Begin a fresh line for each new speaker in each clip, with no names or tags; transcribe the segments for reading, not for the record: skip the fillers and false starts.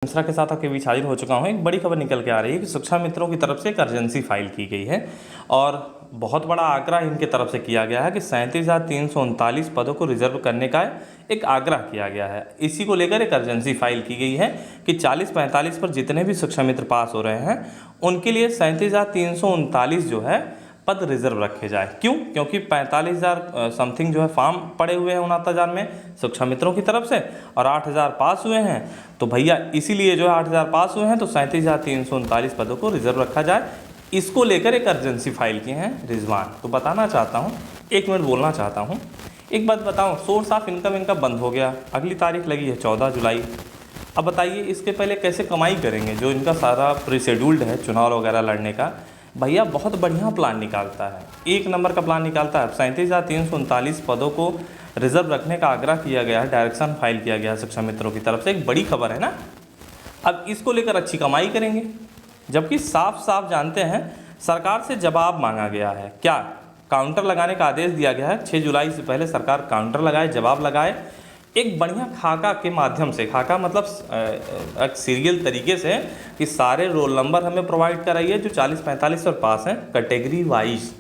मिश्रा के साथ आपके बीच हाजिर हो चुका हूँ। एक बड़ी खबर निकल के आ रही है कि शिक्षा मित्रों की तरफ से एक अर्जेंसी फाइल की गई है और बहुत बड़ा आग्रह इनके तरफ से किया गया है कि 37,339 पदों को रिजर्व करने का एक आग्रह किया गया है। इसी को लेकर एक अर्जेंसी फाइल की गई है कि 40-45 पर जितने भी शिक्षा मित्र पास हो रहे हैं उनके लिए 37,339 जो है पद रिजर्व रखे जाए। क्यों? क्योंकि 45,000 समथिंग जो है फॉर्म पड़े हुए हैं 69,000 में शिक्षा मित्रों की तरफ से और 8,000 पास हुए हैं। तो भैया इसीलिए जो है 8,000 पास हुए हैं तो 37,339 पदों को रिजर्व रखा जाए। इसको लेकर एक अर्जेंसी फाइल की हैं रिजवान। तो बताना चाहता हूँ, 1 मिनट बोलना चाहता हूँ। एक बात बताऊँ, सोर्स ऑफ इनकम इनका बंद हो गया, अगली तारीख लगी है 14 जुलाई। अब बताइए इसके पहले कैसे कमाई करेंगे? जो इनका सारा प्रीशेड्यूल्ड है चुनाव वगैरह लड़ने का, भैया बहुत बढ़िया प्लान निकालता है, 1 नंबर का प्लान निकालता है। 37,339 पदों को रिजर्व रखने का आग्रह किया गया है, डायरेक्शन फाइल किया गया है शिक्षा मित्रों की तरफ से। एक बड़ी खबर है ना। अब इसको लेकर अच्छी कमाई करेंगे, जबकि साफ साफ जानते हैं सरकार से जवाब मांगा गया है। क्या? काउंटर लगाने का आदेश दिया गया है। 6 जुलाई से पहले सरकार काउंटर लगाए, जवाब लगाए, एक बढ़िया खाका के माध्यम से। खाका मतलब एक सीरियल तरीके से कि सारे रोल नंबर हमें प्रोवाइड कराइए जो 40-45 पर पास हैं कैटेगरी वाइज,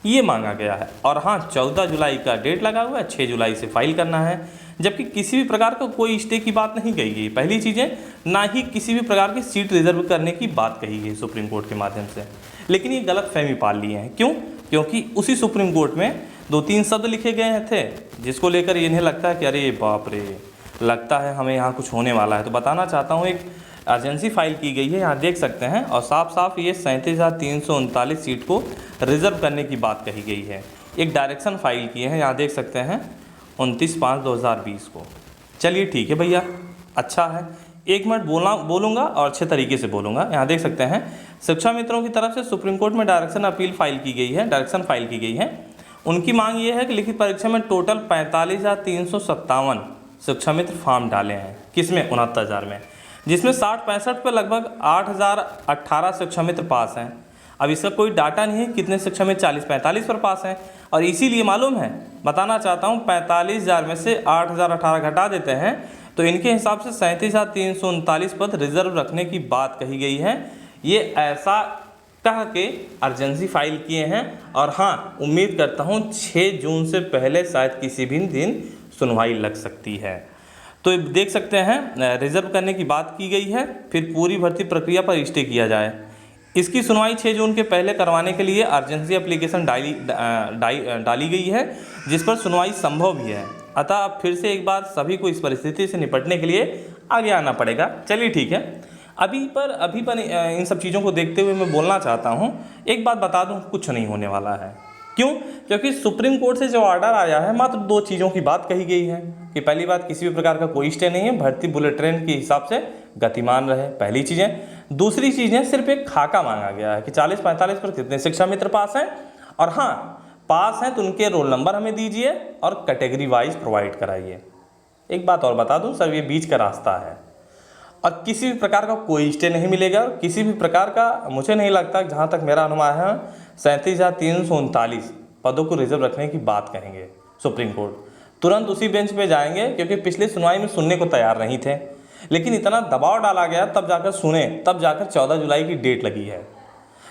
ये मांगा गया है। और हाँ, 14 जुलाई का डेट लगा हुआ है, 6 जुलाई से फाइल करना है। जबकि किसी भी प्रकार का कोई स्टे की बात नहीं कही गई, पहली चीज़ें, ना ही किसी भी प्रकार की सीट रिजर्व करने की बात कही गई सुप्रीम कोर्ट के माध्यम से। लेकिन ये गलत फहमी पाल लिए हैं। क्यों? क्योंकि उसी सुप्रीम कोर्ट में 2-3 शब्द लिखे गए थे जिसको लेकर इन्हें लगता है कि अरे बाप रे, लगता है हमें यहाँ कुछ होने वाला है। तो बताना चाहता हूँ, एक अर्जेंसी फाइल की गई है, यहाँ देख सकते हैं, और साफ साफ ये 37,339 सीट को रिजर्व करने की बात कही गई है। एक डायरेक्शन फाइल किए हैं, यहाँ देख सकते हैं 29/5/2020 को। चलिए ठीक है भैया, अच्छा है। 1 मिनट बोलूँगा और अच्छे तरीके से बोलूँगा। यहाँ देख सकते हैं शिक्षा मित्रों की तरफ से सुप्रीम कोर्ट में डायरेक्शन अपील फाइल की गई है, डायरेक्शन फाइल की गई है। उनकी मांग ये है कि लिखित परीक्षा में टोटल 45,357 शिक्षा मित्र फॉर्म डाले हैं। किसमें? 69,000 में, जिसमें 60-65 पर लगभग 8,018 शिक्षा मित्र पास हैं। अब इसका कोई डाटा नहीं है कितने शिक्षा मित्र 40-45 पर पास हैं, और इसीलिए मालूम है, बताना चाहता हूँ, 45,000 में से 8,018 घटा देते हैं तो इनके हिसाब से 37,339 पद रिजर्व रखने की बात कही गई है। ये ऐसा कह के अर्जेंसी फाइल किए हैं। और हाँ, उम्मीद करता हूँ 6 जून से पहले शायद किसी भी दिन सुनवाई लग सकती है। तो देख सकते हैं रिजर्व करने की बात की गई है, फिर पूरी भर्ती प्रक्रिया पर स्टे किया जाए। इसकी सुनवाई 6 जून के पहले करवाने के लिए अर्जेंसी एप्लीकेशन डाली गई है, जिस पर सुनवाई संभव भी है। अतः अब फिर से एक बार सभी को इस परिस्थिति से निपटने के लिए आगे आना पड़ेगा। चलिए ठीक है, अभी पर इन सब चीज़ों को देखते हुए मैं बोलना चाहता हूँ, एक बात बता दूँ, कुछ नहीं होने वाला है। क्यों? क्योंकि सुप्रीम कोर्ट से जो ऑर्डर आया है, मात्र 2 चीज़ों की बात कही गई है कि पहली बात, किसी भी प्रकार का कोई स्टे नहीं है, भर्ती बुलेट ट्रेन के हिसाब से गतिमान रहे, पहली चीज़ें। दूसरी चीज़ें, सिर्फ एक खाका मांगा गया है कि 40-45 पर कितने शिक्षा मित्र पास हैं, और हाँ, पास हैं तो उनके रोल नंबर हमें दीजिए और कैटेगरी वाइज प्रोवाइड कराइए। एक बात और बता दूँ सर, ये बीच का रास्ता है और किसी भी प्रकार का कोई स्टे नहीं मिलेगा। किसी भी प्रकार का मुझे नहीं लगता, जहाँ तक मेरा अनुमान है, 37,339 पदों को रिजर्व रखने की बात कहेंगे सुप्रीम कोर्ट, तुरंत उसी बेंच पे जाएंगे, क्योंकि पिछली सुनवाई में सुनने को तैयार नहीं थे। लेकिन इतना दबाव डाला गया, तब जाकर सुने, तब जाकर 14 जुलाई की डेट लगी है।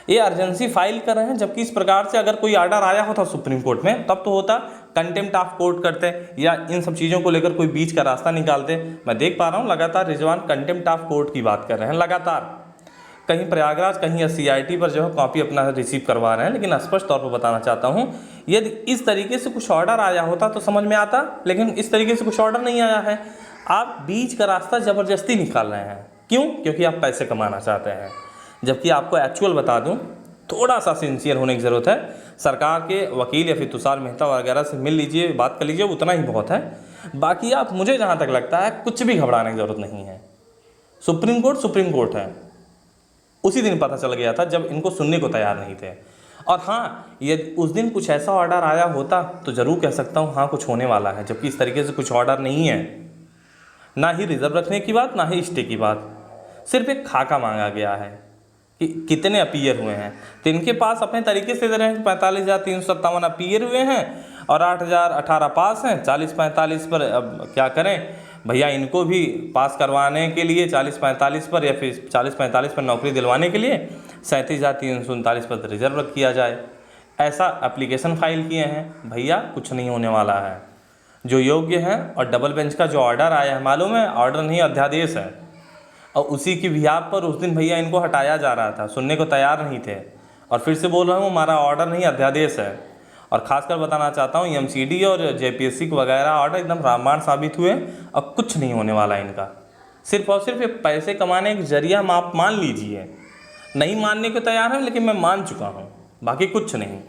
ये अर्जेंसी फाइल कर रहे हैं, जबकि इस प्रकार से अगर कोई आर्डर आया होता सुप्रीम कोर्ट में, तब तो होता, कंटेम्प्ट ऑफ कोर्ट करते या इन सब चीज़ों को लेकर कोई बीच का रास्ता निकालते। मैं देख पा रहा हूँ लगातार रिजवान कंटेम्प्ट ऑफ कोर्ट की बात कर रहे हैं, लगातार कहीं प्रयागराज, कहीं CIT पर जो है कॉपी अपना रिसीव करवा रहे हैं। लेकिन स्पष्ट तौर पर बताना चाहता हूँ, यदि इस तरीके से कुछ ऑर्डर आया होता तो समझ में आता, लेकिन इस तरीके से कुछ ऑर्डर नहीं आया है। आप बीच का रास्ता ज़बरदस्ती निकाल रहे हैं। क्यों? क्योंकि आप पैसे कमाना चाहते हैं। जबकि आपको एक्चुअल बता दूं, थोड़ा सा सिंसियर होने की ज़रूरत है। सरकार के वकील या फिर तुषार मेहता वगैरह से मिल लीजिए, बात कर लीजिए, उतना ही बहुत है। बाकी आप, मुझे जहाँ तक लगता है, कुछ भी घबराने की ज़रूरत नहीं है। सुप्रीम कोर्ट है। उसी दिन पता चल गया था जब इनको सुनने को तैयार नहीं थे। और हाँ, यदि उस दिन कुछ ऐसा ऑर्डर आया होता तो ज़रूर कह सकता हूँ हाँ कुछ होने वाला है, जबकि इस तरीके से कुछ ऑर्डर नहीं है। ना ही रिजर्व रखने की बात, ना ही स्टे की बात, सिर्फ एक खाका मांगा गया है कि कितने अपीयर हुए हैं। तो इनके पास अपने तरीके से दे रहे हैं, 45,357 अपीयर हुए हैं और 8,018 पास हैं। 40-45 पर अब क्या करें, भैया इनको भी पास करवाने के लिए 40-45 पर या फिर 40-45 पर नौकरी दिलवाने के लिए 37,339 पद रिजर्व किया जाए। ऐसा एप्लीकेशन फाइल किए हैं। भैया कुछ नहीं होने वाला है। जो योग्य हैं, और डबल बेंच का जो ऑर्डर आया है, मालूम है, ऑर्डर नहीं अध्यादेश है, और उसी की बिहाफ पर उस दिन भैया इनको हटाया जा रहा था, सुनने को तैयार नहीं थे। और फिर से बोल रहा हूँ, हमारा ऑर्डर नहीं अध्यादेश है। और खासकर बताना चाहता हूँ, एमसीडी और जेपीएससी वगैरह ऑर्डर एकदम रामबाण साबित हुए, और कुछ नहीं होने वाला इनका। सिर्फ और सिर्फ ये पैसे कमाने का जरिया आप मान लीजिए। नहीं मानने को तैयार है, लेकिन मैं मान चुका हूँ, बाकी कुछ नहीं।